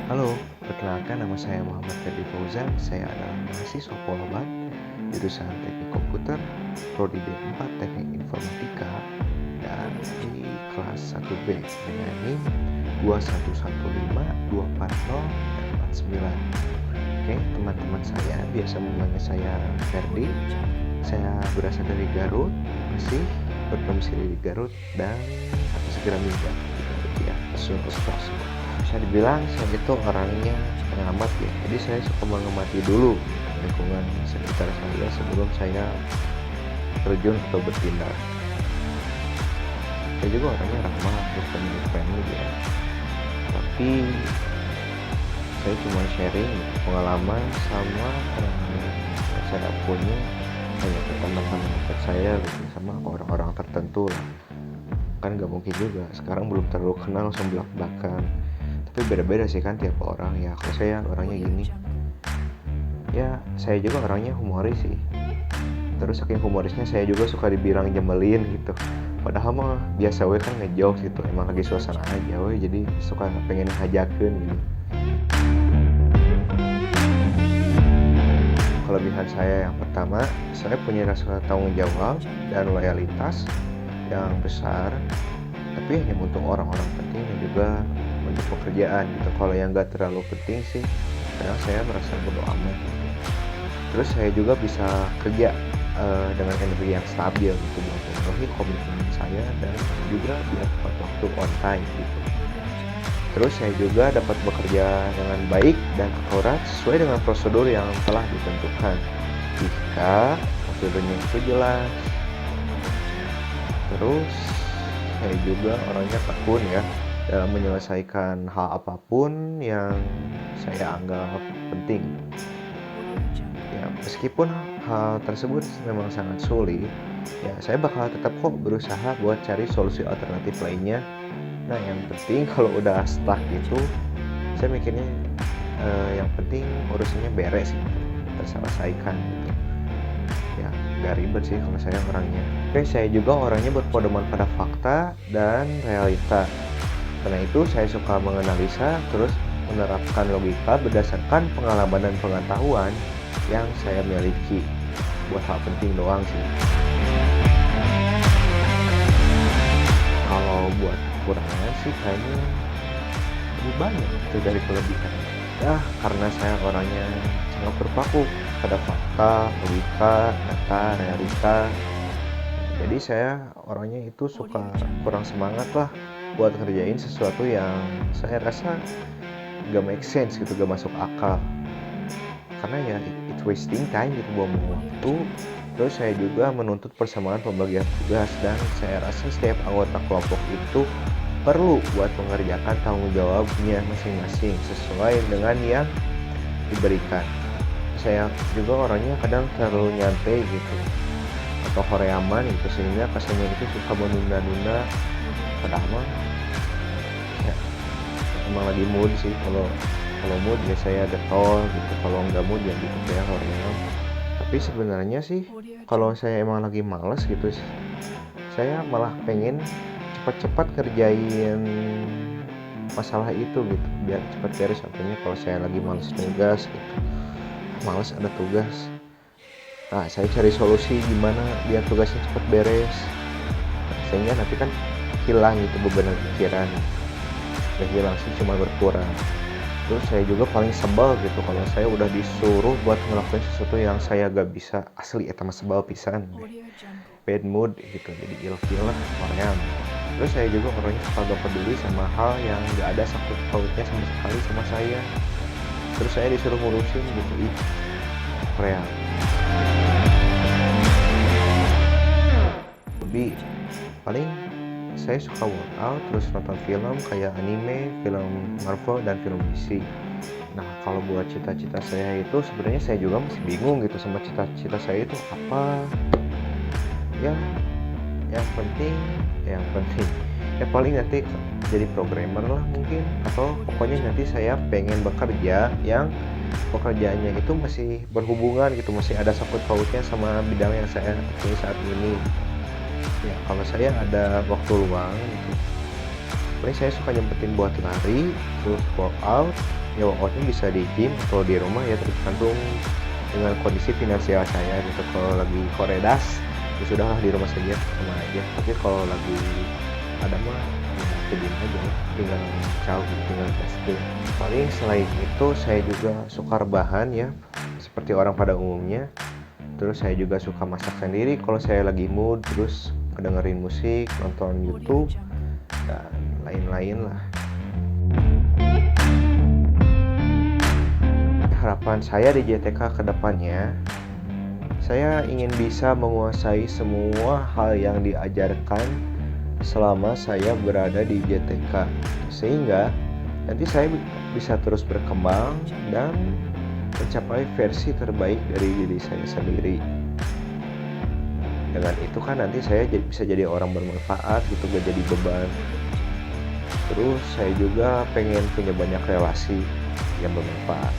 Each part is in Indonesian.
Halo, perkenalkan nama saya Muhammad Ferdi Fauzan. Saya adalah mahasiswa Polban, jurusan Teknik Komputer, Prodi D4 Teknik Informatika, dan di kelas 1B dengan NIM 211524049. Oke, teman-teman saya biasa memanggil saya Ferdi. Saya berasal dari Garut, masih berdomisili di Garut dan atas segera minggu di Garut ya, Ustaz. Bisa dibilang saya itu orangnya pengamat ya, jadi saya suka mengamati dulu lingkungan sekitar saya sebelum saya terjun atau bertindak. Saya juga orangnya ramah, bukan friendly ya, tapi saya cuma sharing pengalaman sama yang saya punya hanya ke teman-teman dekat saya gitu, sama orang-orang tertentu lah. Kan nggak mungkin juga, sekarang belum terlalu kenal langsung belak-belakan, tapi beda-beda sih kan tiap orang ya. Kalau saya orangnya gini ya, saya juga orangnya humoris sih, terus saking humorisnya saya juga suka dibilang nyebelin gitu, padahal mah biasa we kan ngejokes gitu, emang lagi suasana aja we, jadi suka pengen hajakeun gitu. Kelebihan saya yang pertama, saya punya rasa tanggung jawab dan loyalitas yang besar, tapi hanya untuk orang-orang penting dan juga untuk pekerjaan gitu. Kalau yang gak terlalu penting sih, kadang saya merasa bodo amat gitu. Terus saya juga bisa kerja dengan energi yang stabil gitu, buat memenuhi komitmen saya dan juga biar tepat waktu on time gitu. Terus saya juga dapat bekerja dengan baik dan akurat sesuai dengan prosedur yang telah ditentukan. Jika prosedurnya itu jelas. Terus saya juga orangnya tekun ya dalam menyelesaikan hal apapun yang saya anggap penting. Ya, meskipun hal tersebut memang sangat sulit, ya saya bakal tetap kok berusaha buat cari solusi alternatif lainnya. Nah, yang penting kalau udah stuck gitu, saya mikirnya yang penting urusannya beres gitu, terselesaikan gitu. Ya, gak ribet sih kalau saya orangnya. Oke, saya juga orangnya berpedoman pada fakta dan realita. Karena itu saya suka menganalisa terus menerapkan logika berdasarkan pengalaman dan pengetahuan yang saya miliki. Buat hal penting doang sih. Kalau buat kekurangan sih kayaknya lebih banyak itu dari kelebihan. Ya, karena saya orangnya sangat berpaku pada fakta, logika, data, realita. Jadi saya orangnya itu suka kurang semangat lah buat ngerjain sesuatu yang saya rasa gak make sense gitu, gak masuk akal. Karena ya it's wasting time gitu, buang waktu. Terus saya juga menuntut persamaan pembagian tugas, dan saya rasa setiap anggota kelompok itu perlu buat mengerjakan tanggung jawabnya masing-masing sesuai dengan yang diberikan. Saya juga orangnya kadang terlalu nyantai gitu atau horeaman gitu, sehingga kesannya itu suka menunda-nunda, padahal mah ya emang lagi mood sih. Kalau mood ya saya getol gitu, kalau nggak mood ya gitu ya hoream. Tapi sebenarnya sih kalau saya emang lagi malas gitu, saya malah pengen cepat-cepat kerjain masalah itu gitu, biar cepat beres. Artinya kalau saya lagi malas tugas gitu, malas ada tugas, nah saya cari solusi gimana biar tugasnya cepat beres, sehingga nanti kan hilang itu beban pikiran. Gak hilang sih, cuma berkurang. Terus saya juga paling sebel gitu kalau saya udah disuruh buat ngelakuin sesuatu yang saya gak bisa, asli eta mah sebel pisan, bad mood gitu, jadi ilfeel lah orang. Terus saya juga orangnya suka gak peduli sama hal yang gak ada sangkut pautnya sama sekali sama saya. Terus saya disuruh ngurusin gitu, real. Lebih paling saya suka workout, terus nonton film kayak anime, film Marvel, dan film DC. Nah, kalau buat cita-cita saya itu sebenarnya saya juga masih bingung gitu sama cita-cita saya itu apa. Ya, yang penting ya paling nanti jadi programmer lah mungkin, atau pokoknya nanti saya pengen bekerja yang pekerjaannya itu masih berhubungan gitu, masih ada sangkut pautnya sama bidang yang saya tekuni saat ini. Ya, kalau saya ada waktu luang gitu, Paling saya suka nyempetin buat lari, terus workout. Ya workoutnya bisa di gym atau di rumah ya, tergantung dengan kondisi finansial saya gitu. Kalau lagi koredas, ya sudahlah di rumah saja sama aja. Tapi kalau lagi ada mah ya ke gym aja, tinggal jauh, tinggal gaskeun. Paling selain itu saya juga suka rebahan ya, seperti orang pada umumnya. Terus saya juga suka masak sendiri kalau saya lagi mood, terus dengerin musik, nonton YouTube, dan lain-lain lah. Harapan saya di JTK ke depannya, saya ingin bisa menguasai semua hal yang diajarkan selama saya berada di JTK, sehingga nanti saya bisa terus berkembang dan mencapai versi terbaik dari diri saya sendiri. Dengan itu kan nanti saya bisa jadi orang bermanfaat gitu, gak jadi beban. Terus saya juga pengen punya banyak relasi yang bermanfaat.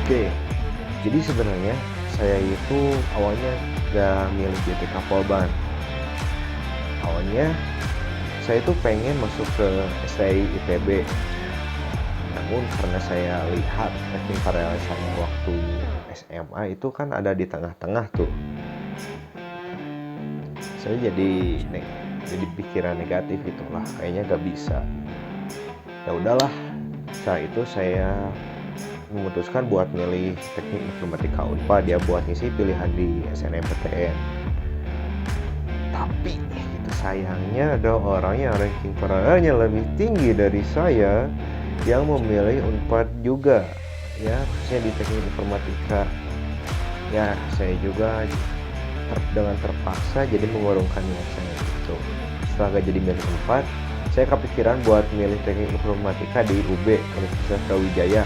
Oke, jadi sebenarnya saya itu awalnya gak milih JTK Polban. Awalnya saya itu pengen masuk ke STI ITB. Namun karena saya lihat teknik karyawan waktu SMA itu kan ada di tengah-tengah tuh. Saya jadi pikiran negatif gitulah, kayaknya gak bisa. Ya udahlah, saat itu saya memutuskan buat milih teknik informatika Unpad ya, buat ngisi pilihan di SNMPTN. Tapi itu sayangnya ada orang yang ranking perannya lebih tinggi dari saya yang memilih Unpad juga ya, khususnya di teknik informatika. Ya saya juga dengan terpaksa jadi mengurungkan niat saya itu. Setelah gak jadi milih Unpad, saya kepikiran buat milih teknik informatika di UB, Universitas Brawijaya.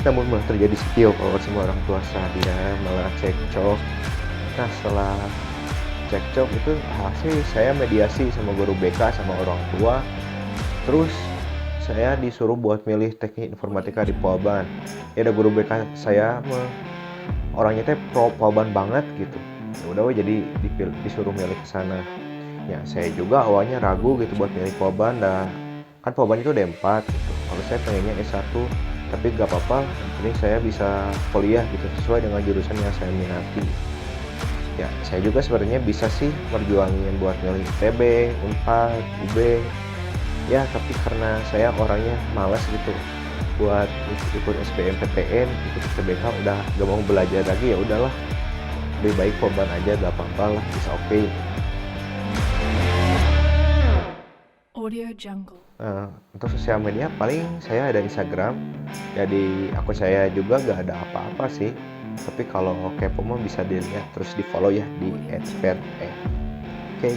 Namun malah terjadi spill kalau semua orang tua saya, malah cekcok. Nah setelah cekcok itu hasil saya mediasi sama guru BK sama orang tua. Terus saya disuruh buat milih teknik informatika di Polban. Ya ada guru BK saya orangnya teh pro Polban banget gitu. Ya udah jadi disuruh milih ke sana. Ya saya juga awalnya ragu gitu buat milih Polban, dan kan Polban itu ada 4 gitu. Kalau saya pengennya S1, tapi gak apa-apa, yang penting saya bisa kuliah gitu sesuai dengan jurusan yang saya minati. Ya saya juga sebenarnya bisa sih perjuangin buat milih ITB, Unpad, UB ya, tapi karena saya orangnya malas gitu buat ikut SBMPTN, ikut STBK, udah gak mau belajar lagi. Ya udahlah, lebih baik Polban aja, gak apa-apa lah, bisa oke. Audio Jungle. Untuk sosial media paling saya ada Instagram, jadi akun saya juga gak ada apa-apa sih. Tapi kalau kepo mah bisa dilihat, terus di follow ya di @expert. Oke.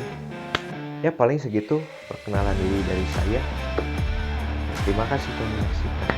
Ya paling segitu perkenalan diri dari saya. Terima kasih telah menyaksikan.